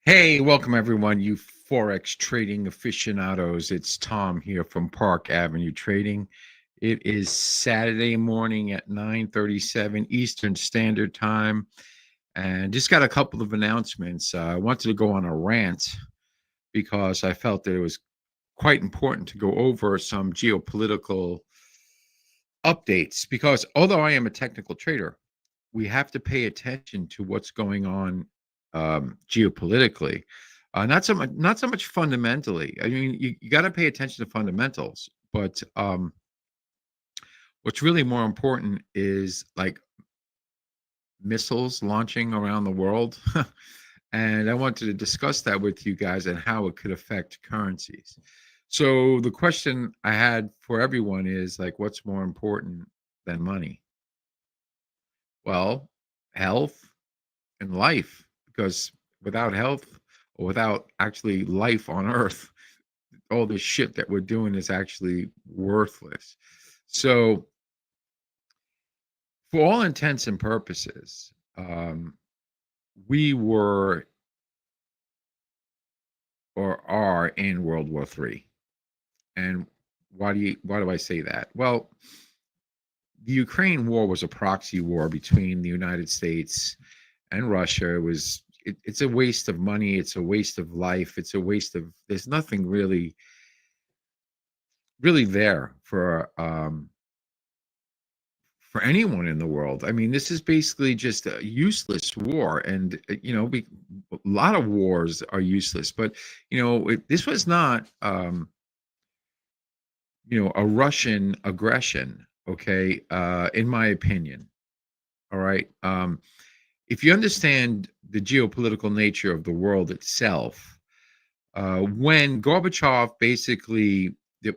Hey, welcome everyone, you Forex trading aficionados. It's Tom here from Park Avenue Trading. It is Saturday morning at 9:37 Eastern Standard Time, and just got a couple of announcements. I wanted to go on a rant because I felt that it was quite important to go over some geopolitical updates because although I am a technical trader, we have to pay attention to what's going on geopolitically. Not so much fundamentally. I mean, you got to pay attention to fundamentals, but what's really more important is like missiles launching around the world. And I wanted to discuss that with you guys and how it could affect currencies. So the question I had for everyone is like, what's more important than money? Well, health and life, because without health or without actually life on earth, all this shit that we're doing is actually worthless. So, for all intents and purposes, we were or are in World War III. And why do I say that? Well, the Ukraine war was a proxy war between the United States and Russia. It's a waste of money, it's a waste of life, it's a waste of there's nothing really there for anyone in the world. I mean, this is basically just a useless war, and a lot of wars are useless. But this was not a Russian aggression. Okay, in my opinion. All right. If you understand the geopolitical nature of the world itself, when Gorbachev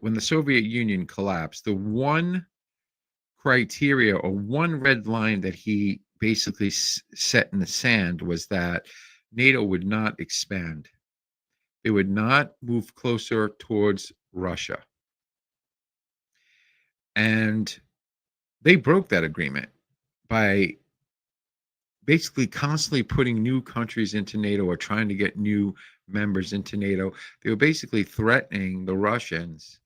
when the Soviet Union collapsed, the one criteria or one red line that he basically set in the sand was that NATO would not expand. They would not move closer towards Russia. And they broke that agreement by basically constantly putting new countries into NATO or trying to get new members into NATO. They were basically threatening the Russians,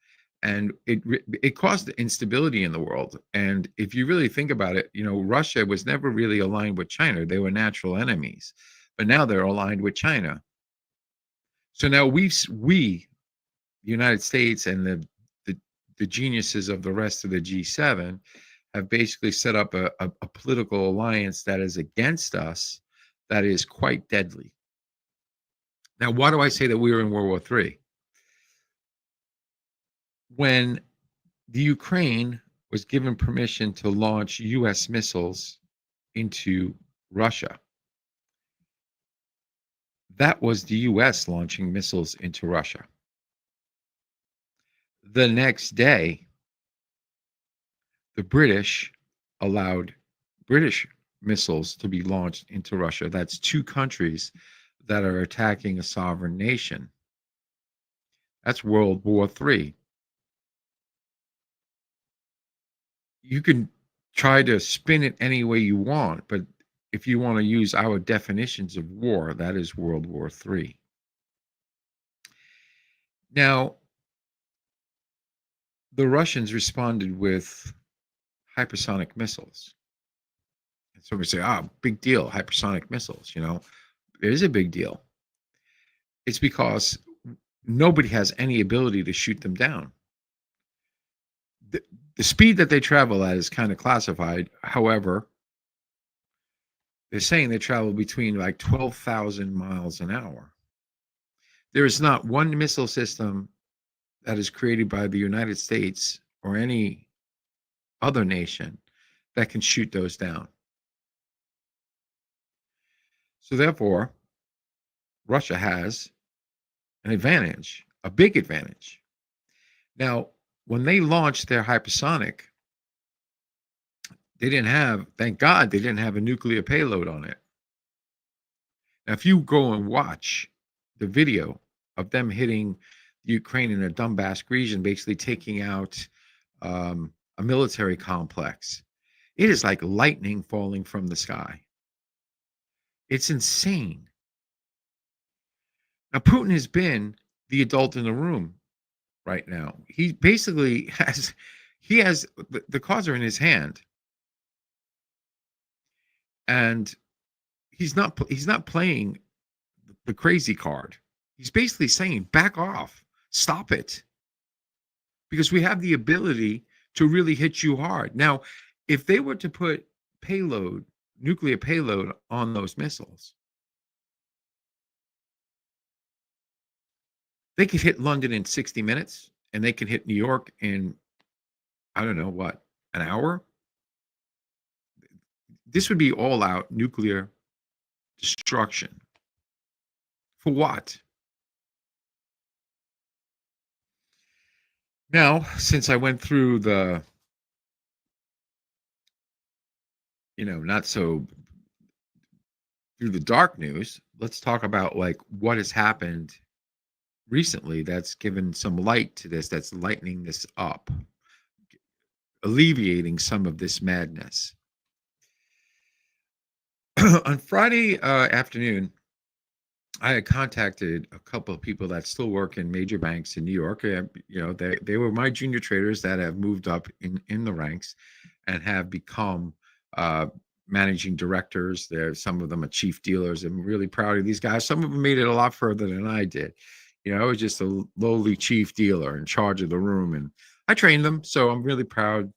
and it caused instability in the world. And if you really think about it, Russia was never really aligned with China. They were natural enemies, but now they're aligned with China. So now the United States and the geniuses of the rest of the G7 have basically set up a political alliance that is against us, that is quite deadly. Now, why do I say that we were in World War III? When the Ukraine was given permission to launch U.S. missiles into Russia, that was the U.S. launching missiles into Russia. The next day, the British allowed British missiles to be launched into Russia. That's two countries that are attacking a sovereign nation. That's World War III. You can try to spin it any way you want, but if you want to use our definitions of war, that is World War III. Now, the Russians responded with hypersonic missiles. And so we say, big deal, hypersonic missiles, It is a big deal. It's because nobody has any ability to shoot them down. The speed that they travel at is kind of classified. However, they're saying they travel between like 12,000 miles an hour. There is not one missile system that is created by the United States or any other nation that can shoot those down. So therefore, Russia has an advantage, a big advantage. Now, when they launched their hypersonic, thank God, they didn't have a nuclear payload on it. Now, if you go and watch the video of them hitting Ukraine in the Donbass region, basically taking out a military complex, it is like lightning falling from the sky. It's insane. Now, Putin has been the adult in the room right now. He basically has the cards are in his hand, and he's not playing the crazy card. He's basically saying, "Back off, stop it," because we have the ability to really hit you hard. Now, if they were to put payload, nuclear payload on those missiles, they could hit London in 60 minutes, and they can hit New York in, I don't know what, an hour. This would be all out nuclear destruction. For what? Now, since I went through the, not so through the dark news, let's talk about like what has happened recently that's given some light to this, that's lightening this up, alleviating some of this madness. On Friday afternoon, I had contacted a couple of people that still work in major banks in New York. They were my junior traders that have moved up in the ranks and have become uh, managing directors. Some of them are chief dealers. I'm really proud of these guys. Some of them made it a lot further than I did. I was just a lowly chief dealer in charge of the room, and I trained them. So I'm really proud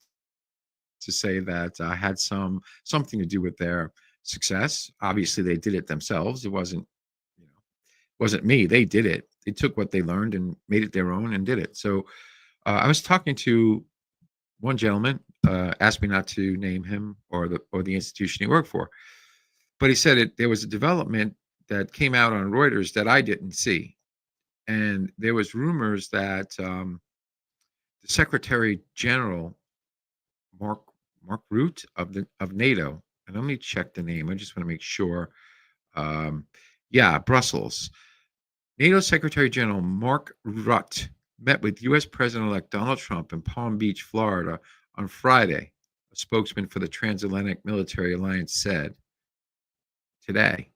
to say that I had something to do with their success. Obviously, they did it themselves. It wasn't me. They did it. They took what they learned and made it their own and did it. So I was talking to one gentleman, asked me not to name him or the institution he worked for, but he said there was a development that came out on Reuters that I didn't see, and there was rumors that the Secretary General Mark Rutte of NATO, and let me check the name. I just want to make sure. Um, yeah, Brussels. NATO Secretary General Mark Rutte met with U.S. President-elect Donald Trump in Palm Beach, Florida on Friday, a spokesman for the Transatlantic Military Alliance said today.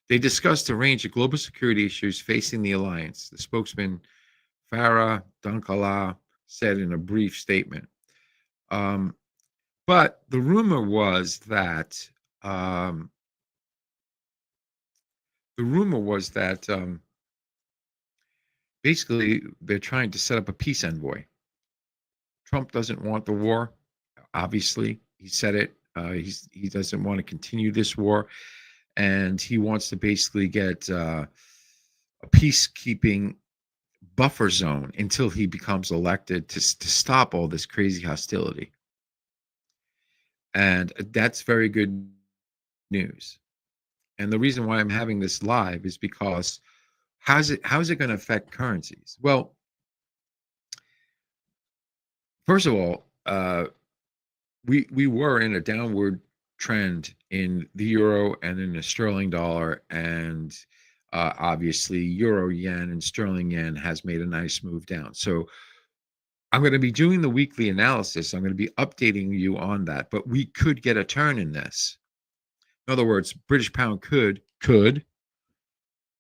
They discussed a range of global security issues facing the alliance, the spokesman Farah Dunkala said in a brief statement. But the rumor was that basically they're trying to set up a peace envoy. Trump doesn't want the war. Obviously, he said it. He doesn't want to continue this war, and he wants to basically get a peacekeeping buffer zone until he becomes elected to stop all this crazy hostility. And that's very good news. And the reason why I'm having this live is because how is it going to affect currencies? Well, first of all, we were in a downward trend in the euro and in the sterling dollar, and obviously euro yen and sterling yen has made a nice move down. So I'm going to be doing the weekly analysis. I'm going to be updating you on that, but we could get a turn in this. In other words, British pound could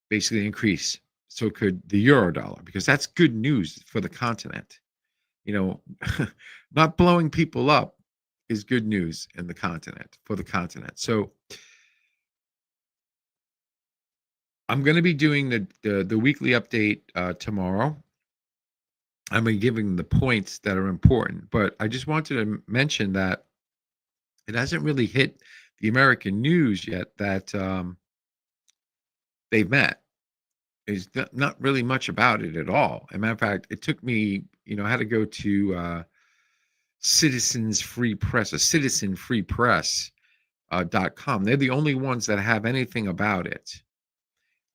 basically increase. So could the euro dollar, because that's good news for the continent. Not blowing people up is good news in the continent, for the continent. So I'm going to be doing the weekly update tomorrow. I'm going to be giving the points that are important, but I just wanted to mention that it hasn't really hit the American news yet that they've met. There's not really much about it at all. As a matter of fact, it took me, I had to go to Citizens Free Press, citizenfreepress.com. They're the only ones that have anything about it.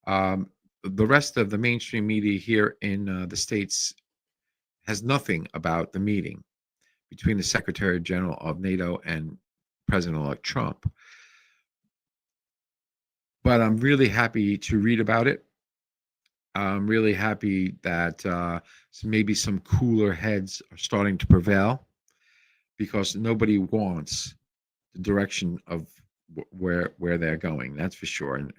The rest of the mainstream media here in the States has nothing about the meeting between the Secretary General of NATO and President-elect Trump. But I'm really happy to read about it. I'm really happy that maybe some cooler heads are starting to prevail, because nobody wants the direction of where they're going. That's for sure. And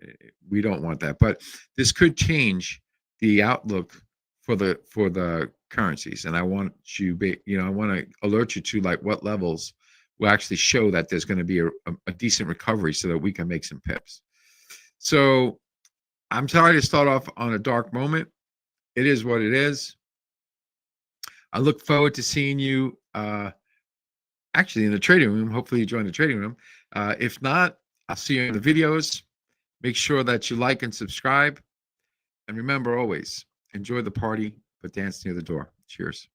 We don't want that. But this could change the outlook for the currencies. And I want I want to alert you to like what levels will actually show that there's going to be a decent recovery so that we can make some pips. So I'm sorry to start off on a dark moment. It is what it is. I look forward to seeing you actually in the trading room. Hopefully you join the trading room. If not, I'll see you in the videos. Make sure that you like and subscribe. And remember always, enjoy the party, but dance near the door. Cheers.